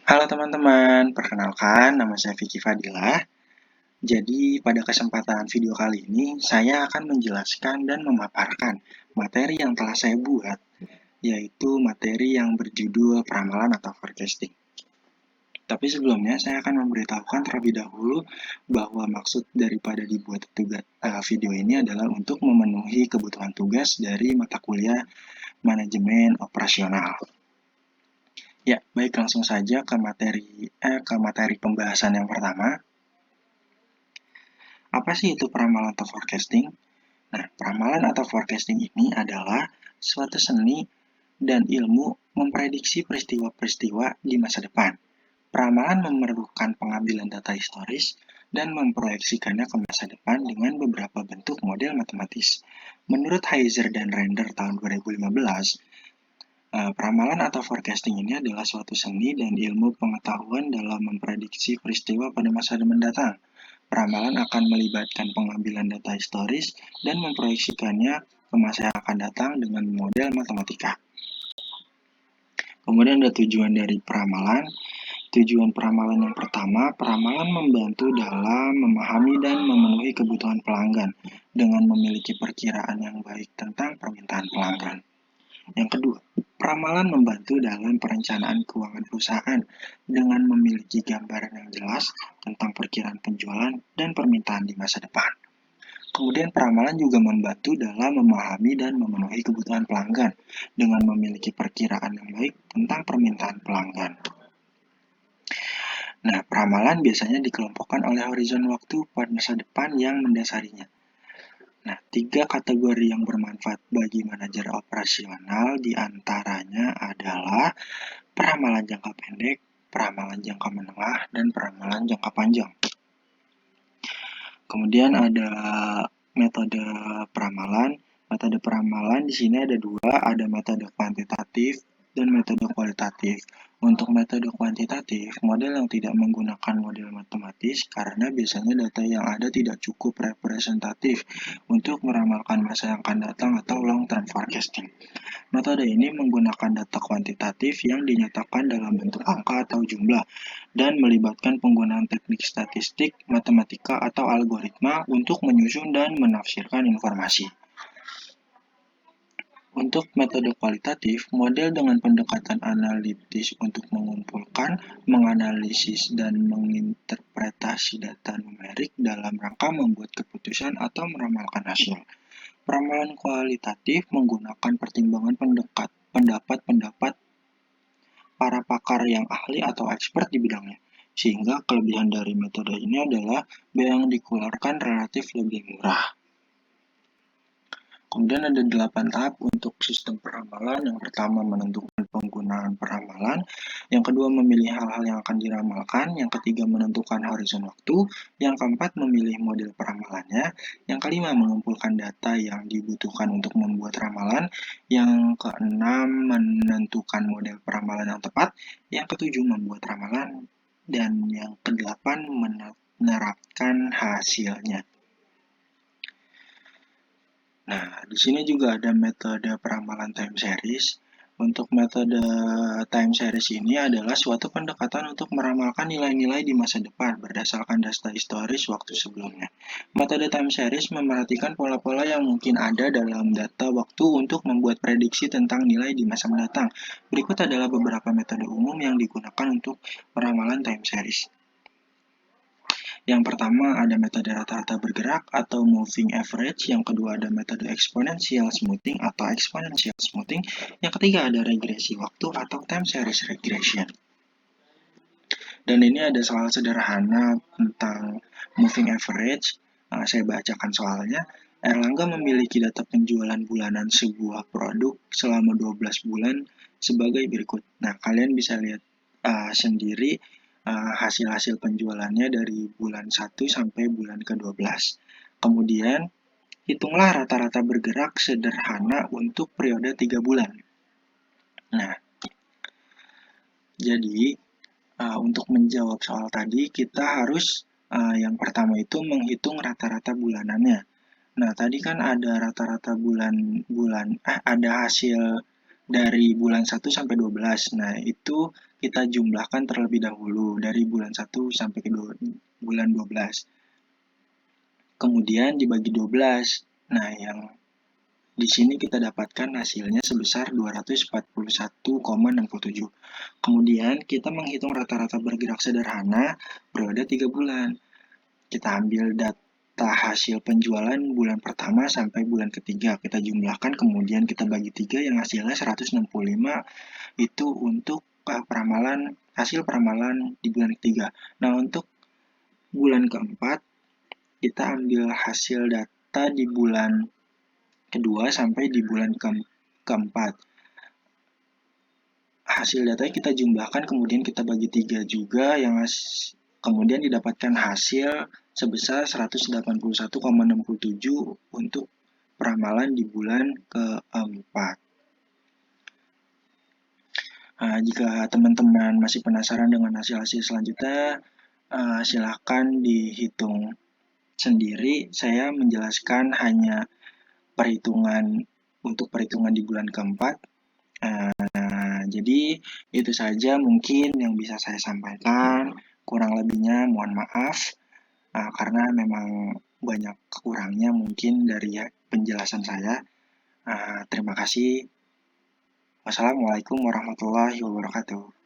Halo teman-teman, perkenalkan nama saya Vicky Fadilah. Jadi pada kesempatan video kali ini saya akan menjelaskan dan memaparkan materi yang telah saya buat, yaitu materi yang berjudul peramalan atau forecasting. Tapi sebelumnya saya akan memberitahukan terlebih dahulu bahwa maksud daripada dibuat video ini adalah untuk memenuhi kebutuhan tugas dari mata kuliah manajemen operasional. Ya, baik langsung saja ke materi pembahasan yang pertama. Apa sih itu peramalan atau forecasting? Nah, peramalan atau forecasting ini adalah suatu seni dan ilmu memprediksi peristiwa-peristiwa di masa depan. Peramalan memerlukan pengambilan data historis dan memproyeksikannya ke masa depan dengan beberapa bentuk model matematis. Menurut Heiser dan Render tahun 2015, peramalan atau forecasting ini adalah suatu seni dan ilmu pengetahuan dalam memprediksi peristiwa pada masa mendatang. Peramalan akan melibatkan pengambilan data historis dan memproyeksikannya ke masa yang akan datang dengan model matematika. Kemudian ada tujuan dari peramalan. Tujuan peramalan yang pertama, peramalan membantu dalam memahami dan memenuhi kebutuhan pelanggan dengan memiliki perkiraan yang baik tentang permintaan pelanggan. Yang kedua, peramalan membantu dalam perencanaan keuangan perusahaan dengan memiliki gambaran yang jelas tentang perkiraan penjualan dan permintaan di masa depan. Kemudian peramalan juga membantu dalam memahami dan memenuhi kebutuhan pelanggan dengan memiliki perkiraan yang baik tentang permintaan pelanggan. Nah, peramalan biasanya dikelompokkan oleh horizon waktu pada masa depan yang mendasarinya. Nah, 3 kategori yang bermanfaat bagi manajer operasional diantaranya adalah peramalan jangka pendek, peramalan jangka menengah, dan peramalan jangka panjang. Kemudian ada metode peramalan. Metode peramalan di sini ada 2, ada metode kuantitatif dan metode kualitatif. Untuk metode kuantitatif, model yang tidak menggunakan model matematis karena biasanya data yang ada tidak cukup representatif untuk meramalkan masa yang akan datang atau long term forecasting. Metode ini menggunakan data kuantitatif yang dinyatakan dalam bentuk angka atau jumlah dan melibatkan penggunaan teknik statistik, matematika, atau algoritma untuk menyusun dan menafsirkan informasi. Untuk metode kualitatif, model dengan pendekatan analitis untuk mengumpulkan, menganalisis, dan menginterpretasi data numerik dalam rangka membuat keputusan atau meramalkan hasil. Peramalan kualitatif menggunakan pertimbangan pendapat-pendapat para pakar yang ahli atau expert di bidangnya, sehingga kelebihan dari metode ini adalah biaya yang dikeluarkan relatif lebih murah. Kemudian ada 8 tahap untuk sistem peramalan. Yang pertama menentukan penggunaan peramalan, yang kedua memilih hal-hal yang akan diramalkan, yang ketiga menentukan horizon waktu, yang keempat memilih model peramalannya, yang kelima mengumpulkan data yang dibutuhkan untuk membuat ramalan, yang keenam menentukan model peramalan yang tepat, yang ketujuh membuat ramalan, dan yang kedelapan menerapkan hasilnya. Nah, di sini juga ada metode peramalan time series. Untuk metode time series ini adalah suatu pendekatan untuk meramalkan nilai-nilai di masa depan berdasarkan data historis waktu sebelumnya. Metode time series memerhatikan pola-pola yang mungkin ada dalam data waktu untuk membuat prediksi tentang nilai di masa mendatang. Berikut adalah beberapa metode umum yang digunakan untuk peramalan time series. Yang pertama ada metode rata-rata bergerak atau moving average, yang kedua ada metode exponential smoothing atau exponential smoothing, yang ketiga ada regresi waktu atau time series regression. Dan ini ada soal sederhana tentang moving average. Saya bacakan soalnya. Erlangga memiliki data penjualan bulanan sebuah produk selama 12 bulan sebagai berikut. Nah, kalian bisa lihat sendiri hasil-hasil penjualannya dari bulan 1 sampai bulan ke-12. Kemudian, hitunglah rata-rata bergerak sederhana untuk periode 3 bulan. Nah, jadi untuk menjawab soal tadi, kita harus yang pertama itu menghitung rata-rata bulanannya. Nah, tadi kan ada rata-rata ada hasil dari bulan 1 sampai 12. Nah, itu kita jumlahkan terlebih dahulu dari bulan 1 sampai ke bulan 12. Kemudian dibagi 12. Nah, yang di sini kita dapatkan hasilnya sebesar 241,67. Kemudian kita menghitung rata-rata bergerak sederhana periode 3 bulan. Kita ambil data hasil penjualan bulan pertama sampai bulan ketiga. Kita jumlahkan, kemudian kita bagi 3 yang hasilnya 165 itu untuk hasil peramalan di bulan ketiga. Nah, untuk bulan keempat, kita ambil hasil data di bulan kedua sampai di bulan keempat. Hasil datanya kita jumlahkan, kemudian kita bagi 3 juga, yang kemudian didapatkan hasil sebesar 181,67 untuk peramalan di bulan keempat. Nah, jika teman-teman masih penasaran dengan hasil-hasil selanjutnya, silahkan dihitung sendiri. Saya menjelaskan hanya untuk perhitungan di bulan keempat. Jadi itu saja mungkin yang bisa saya sampaikan. Kurang lebihnya mohon maaf, karena memang banyak kurangnya mungkin dari penjelasan saya. Terima kasih. Wassalamualaikum warahmatullahi wabarakatuh.